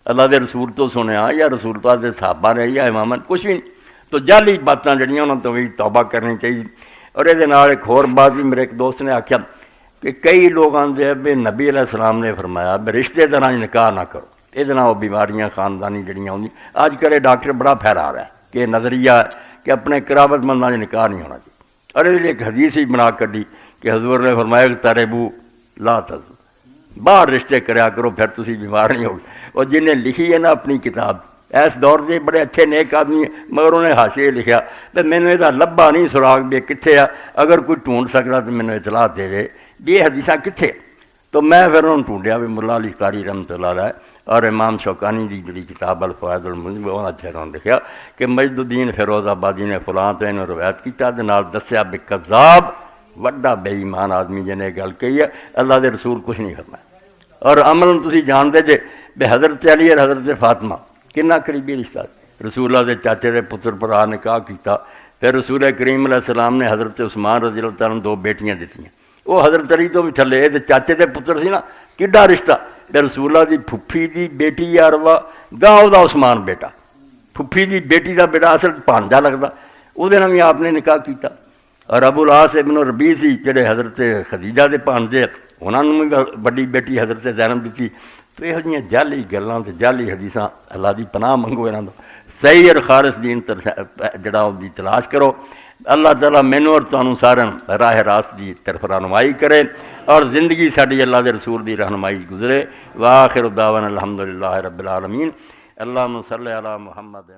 اللہ دے رسول تو سنیا یا رسول پاک دے صحابہ نے یا امامت کچھ بھی نہیں. تو جعلی باتاں جڑیاں انہوں تو بھی توبہ کرنی چاہیے. اور یہ ایک ہور بات بھی میرے ایک دوست نے آخیا کہ کئی لوگ آتے ہیں بھی نبی علیہ السلام نے فرمایا بھی رشتے دار نکاح نہ کرو، یہ وہ بیماریاں خاندانی جڑیاں آدی. اج کل ڈاکٹر بڑا پھیلا رہا ہے کہ نظریہ کہ اپنے قرابت منداں نکاح نہیں ہونا چاہیے. اور یہ ایک حدیث ہی بنا کڈی کہ حضور نے فرمایا کہ تریبو لا تزو، باہر رشتے کریا کرو پھر تسی بیمار نہیں ہوگے. اور جنہیں لکھی ہے نا اپنی کتاب اس دور سے بڑے اچھے نیک آدمی مگر انہیں حاشیے لکھیا تو مینوں یہ لبا نہیں سراغ بھی کتنے آ، اگر کوئی ڈھونڈ سکتا تو مینوں اطلاع دے دے بھی یہ حدیثاں کتنے. تو میں پھر انہوں ڈھونڈیا بھی ملا علی قاری رحمۃ اللہ علیہ اور امام شوکانی کی جڑی کتاب الفوائد المنذر بہت اچھا انہوں نے لکھیا کہ مجد الدین فیروز آبادی نے فلاں تو انہوں روایت کیتا دے نال دسیا بھی کذاب وڈا بے ایمان آدمی جنہیں گل کہی ہے اللہ دے رسول کچھ نہیں فرمایا. اور عمل تسی جانتے جے بے حضرت علی اور حضرت فاطمہ کنا قریبی رشتہ، رسول اللہ دے چاچے دے پتر بھرا نکاح کیتا. پھر رسول کریم علیہ السلام نے حضرت عثمان رضی اللہ تعالیٰ دو بیٹیاں دیتیاں. وہ حضرت علی تو بھی تھلے یہ چاچے دے پتر سی نا کڈا رشتہ. پھر رسول اللہ دی پھپھی دی بیٹی یا روا گاؤں دا عثمان بیٹا، پھپھی دی بیٹی دا بیٹا اصل بھانجا لگتا، وہ بھی آپ نے نکاح کیتا. اور ابو العاص ابن ربیع سی جڑے حضرت خدیجہ دے بھانجے انہوں نے بھی بڑی بیٹی حضرت زینب دیتی. تو یہ جعلی گلاں تے جعلی حدیثاں اللہ دی پناہ منگو انہاں تو صحیح اور خالص دین جڑا ان دی تلاش کرو. اللہ تعالیٰ مینوں اور تانوں سارن راہ راست دی طرف رہنمائی کرے اور زندگی ساری اللہ دے رسول دی رہنمائی گزرے. وآخر دعوانا الحمدللہ رب العالمین. اللہم صلی علی محمد.